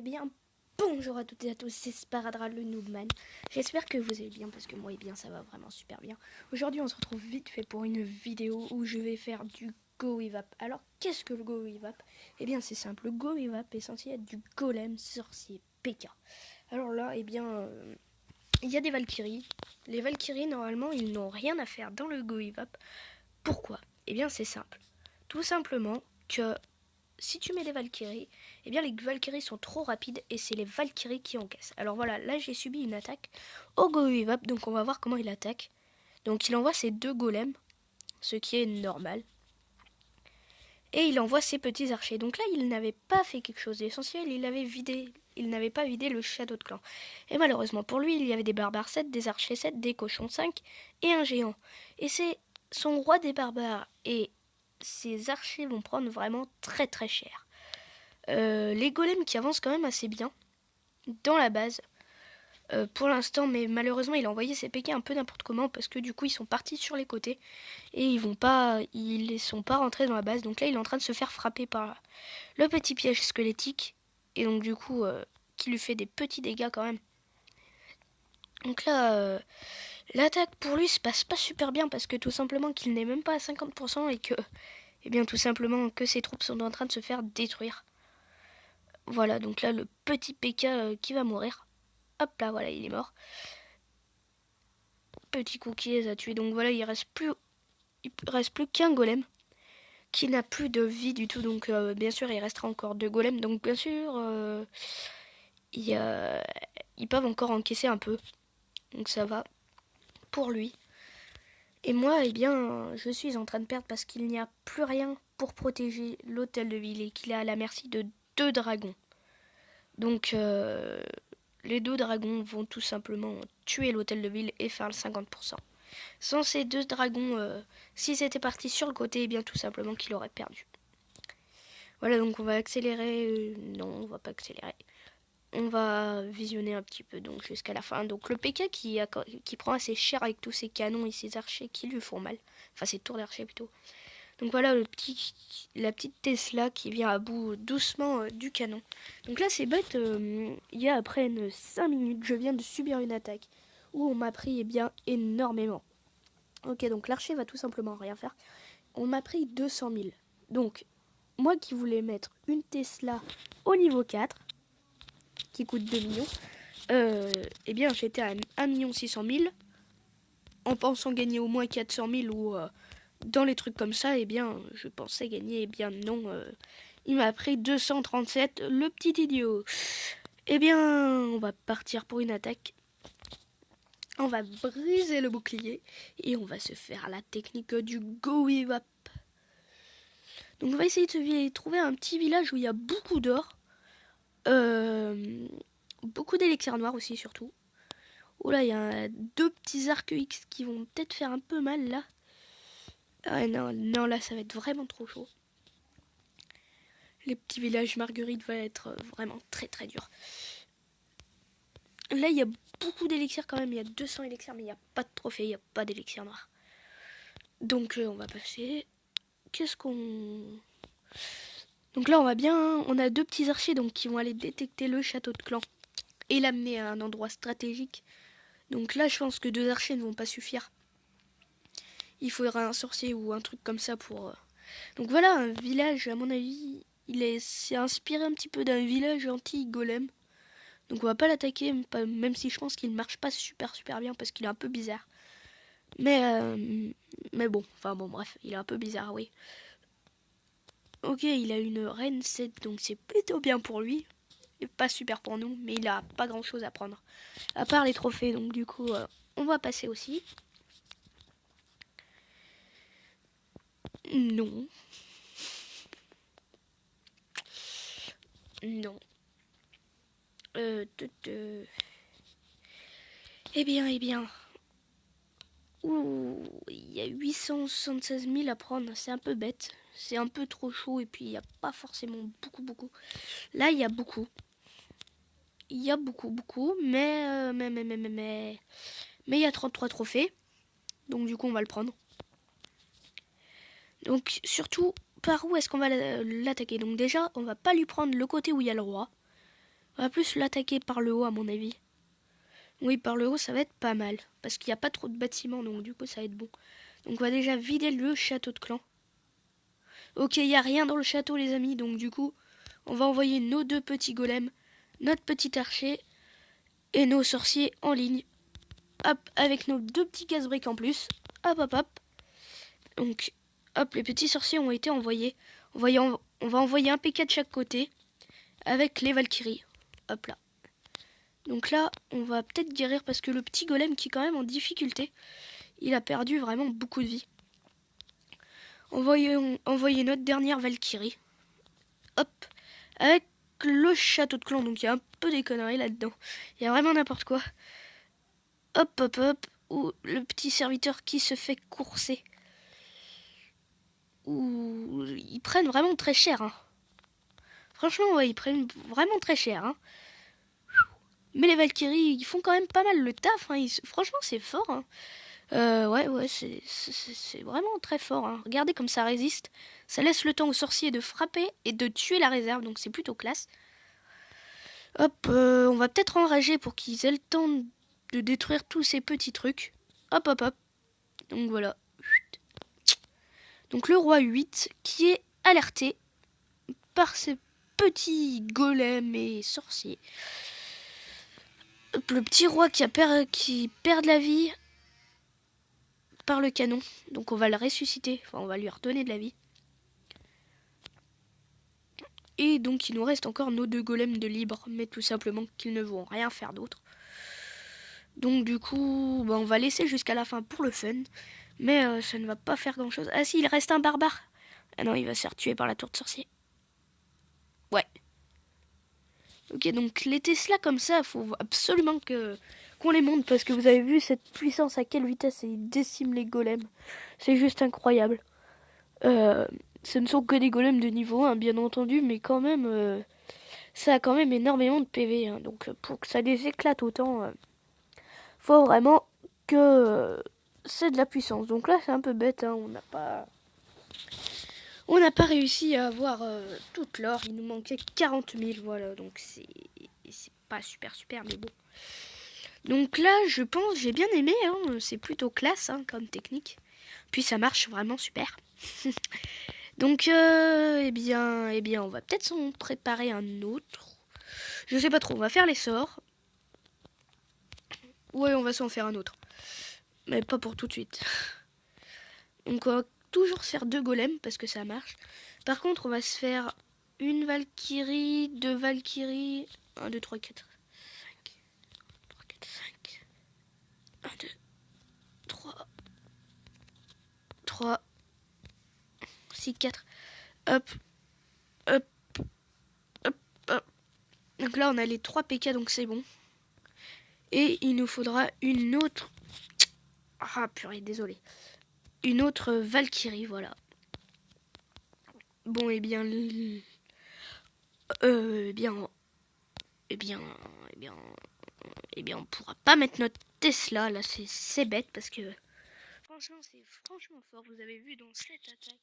Eh bien, bonjour à toutes et à tous, c'est Sparadra le Noobman. J'espère que vous allez bien parce que moi, eh bien, ça va vraiment super bien. Aujourd'hui, on se retrouve vite fait pour une vidéo où je vais faire du Go Evap. Alors, qu'est-ce que le Go Evap? Eh bien, c'est simple, le Go Evap est censé être du golem sorcier PK. Alors là, eh bien, il y a des Valkyries. Les Valkyries, normalement, ils n'ont rien à faire dans le Go Evap. Pourquoi? Eh bien, c'est simple. Tout simplement que si tu mets des Valkyries, eh bien les Valkyries sont trop rapides et c'est les Valkyries qui encaissent. Alors voilà, là j'ai subi une attaque au Goevap, donc on va voir comment il attaque. Donc il envoie ses deux golems, ce qui est normal. Et il envoie ses petits archers. Donc là, il n'avait pas fait quelque chose d'essentiel, il n'avait pas vidé le château de clan. Et malheureusement pour lui, il y avait des barbares 7, des archers 7, des cochons 5 et un géant. Et c'est son roi des barbares et ses archers vont prendre vraiment très très cher. Les golems qui avancent quand même assez bien dans la base pour l'instant, mais malheureusement il a envoyé ses PK un peu n'importe comment parce que du coup ils sont partis sur les côtés et ils sont pas rentrés dans la base. Donc là il est en train de se faire frapper par le petit piège squelettique et donc du coup qui lui fait des petits dégâts quand même. Donc là l'attaque pour lui se passe pas super bien parce que tout simplement qu'il n'est même pas à 50% et que tout simplement que ses troupes sont en train de se faire détruire. Voilà, donc là le petit PK qui va mourir. Hop là, voilà, il est mort. Petit cookie les a tués. Donc voilà, il reste plus qu'un golem qui n'a plus de vie du tout. Donc bien sûr, il restera encore deux golems. Donc bien sûr, ils peuvent encore encaisser un peu. Donc ça va pour lui. Et moi, eh bien, je suis en train de perdre parce qu'il n'y a plus rien pour protéger l'hôtel de ville et qu'il est à la merci de deux dragons. Donc les deux dragons vont tout simplement tuer l'hôtel de ville et faire le 50%. Sans ces deux dragons, s'ils étaient partis sur le côté, eh bien tout simplement qu'il aurait perdu. Voilà, donc on va accélérer. Non, on va pas accélérer. On va visionner un petit peu donc jusqu'à la fin. Donc le PK qui prend assez cher avec tous ses canons et ses archers qui lui font mal. Enfin ses tours d'archers plutôt. Donc voilà la petite Tesla qui vient à bout doucement du canon. Donc là c'est bête, il y a après 5 minutes, je viens de subir une attaque où on m'a pris énormément. Ok, donc l'archer va tout simplement rien faire. On m'a pris 200 000. Donc moi qui voulais mettre une Tesla au niveau 4, qui coûte 2 millions, eh bien j'étais à 1 600 000 en pensant gagner au moins 400 000 ou dans les trucs comme ça, eh bien, je pensais gagner, eh bien non, il m'a pris 237, le petit idiot. Eh bien, on va partir pour une attaque. On va briser le bouclier et on va se faire la technique du Go Evap. Donc on va essayer de se trouver un petit village où il y a beaucoup d'or, beaucoup d'élixirs noirs aussi surtout. Oh là, il y a deux petits arcs X qui vont peut-être faire un peu mal là. Ah non, non, là ça va être vraiment trop chaud. Les petits villages Marguerite va être vraiment très très dur. Là il y a beaucoup d'élixirs quand même, il y a 200 élixirs mais il n'y a pas de trophée, il n'y a pas d'élixir noir. Donc on va passer. Qu'est-ce qu'on... Donc là on a deux petits archers donc qui vont aller détecter le château de clan et l'amener à un endroit stratégique. Donc là je pense que deux archers ne vont pas suffire. Il faudra un sorcier ou un truc comme ça pour... Donc voilà, un village à mon avis, c'est inspiré un petit peu d'un village anti-golem. Donc on va pas l'attaquer, même si je pense qu'il marche pas super bien parce qu'il est un peu bizarre. Mais bon, enfin bon bref, il est un peu bizarre, oui. Ok, il a une reine 7, donc c'est plutôt bien pour lui. Et pas super pour nous, mais il a pas grand chose à prendre. À part les trophées, donc du coup, on va passer aussi. Non. Non. Eh bien. Ouh, il y a 876 000 à prendre, c'est un peu bête. C'est un peu trop chaud et puis il n'y a pas forcément beaucoup. Là, il y a beaucoup. Il y a beaucoup, mais il y a 33 trophées. Donc du coup, on va le prendre. Donc surtout, par où est-ce qu'on va l'attaquer? Donc déjà, on va pas lui prendre le côté où il y a le roi. On va plus l'attaquer par le haut à mon avis. Oui, par le haut, ça va être pas mal. Parce qu'il n'y a pas trop de bâtiments, donc du coup, ça va être bon. Donc on va déjà vider le château de clan. Ok, il n'y a rien dans le château, les amis. Donc du coup, on va envoyer nos 2 petits golems, notre petit archer et nos sorciers en ligne. Hop, avec nos 2 petits casse-briques en plus. Hop, hop, hop. Donc, hop, les petits sorciers ont été envoyés. On va envoyer un PK de chaque côté avec les Valkyries. Hop là. Donc là, on va peut-être guérir parce que le petit golem qui est quand même en difficulté, il a perdu vraiment beaucoup de vie. Envoyez notre dernière Valkyrie. Hop. Avec le château de clan. Donc il y a un peu des conneries là-dedans. Il y a vraiment n'importe quoi. Hop, hop, hop. Ou le petit serviteur qui se fait courser. Ou ils prennent vraiment très cher. Hein. Franchement, ouais, ils prennent vraiment très cher. Hein. Mais les Valkyries, ils font quand même pas mal le taf. Hein. Franchement, c'est fort. Hein. Ouais, c'est vraiment très fort. Hein. Regardez comme ça résiste. Ça laisse le temps aux sorciers de frapper et de tuer la réserve, donc c'est plutôt classe. Hop, on va peut-être enrager pour qu'ils aient le temps de détruire tous ces petits trucs. Hop, hop, hop. Donc voilà. Donc le roi 8 qui est alerté par ces petits golems et sorciers. Hop, le petit roi qui perd de la vie par le canon. Donc on va le ressusciter. Enfin, on va lui redonner de la vie. Et donc il nous reste encore nos 2 golems de libre, mais tout simplement qu'ils ne vont rien faire d'autre. Donc du coup, on va laisser jusqu'à la fin pour le fun, mais ça ne va pas faire grand chose. Ah si, il reste un barbare. Ah non, il va se faire tuer par la tour de sorcier. Ouais. Ok, donc les Tesla comme ça, il faut absolument qu'on les monte, parce que vous avez vu cette puissance, à quelle vitesse ils déciment les golems. C'est juste incroyable. Ce ne sont que des golems de niveau 1, bien entendu, mais quand même, ça a quand même énormément de PV. Hein, donc pour que ça les éclate autant, faut vraiment que c'est de la puissance. Donc là, c'est un peu bête, hein, on n'a pas réussi à avoir toute l'or. Il nous manquait 40 000, voilà. Donc c'est pas super, mais bon. Donc là, je pense, j'ai bien aimé. Hein, c'est plutôt classe hein, comme technique. Puis ça marche vraiment super. Donc, eh bien, on va peut-être s'en préparer un autre. Je sais pas trop, on va faire les sorts. Ouais, on va s'en faire un autre. Mais pas pour tout de suite. Donc, on va toujours se faire 2 golems parce que ça marche. Par contre, on va se faire une Valkyrie, 2 Valkyries. 1, 2, 3, 4, 5. 3, 4, 5. 1, 2, 3. 3. 6, 4. Hop. Hop. Hop. Hop. Donc là, on a les 3 PK, donc c'est bon. Et il nous faudra une autre... Ah, purée, désolé. Une autre Valkyrie, voilà. Bon, on pourra pas mettre notre Tesla, là, c'est bête, parce que... Franchement, c'est franchement fort, vous avez vu dans cette attaque.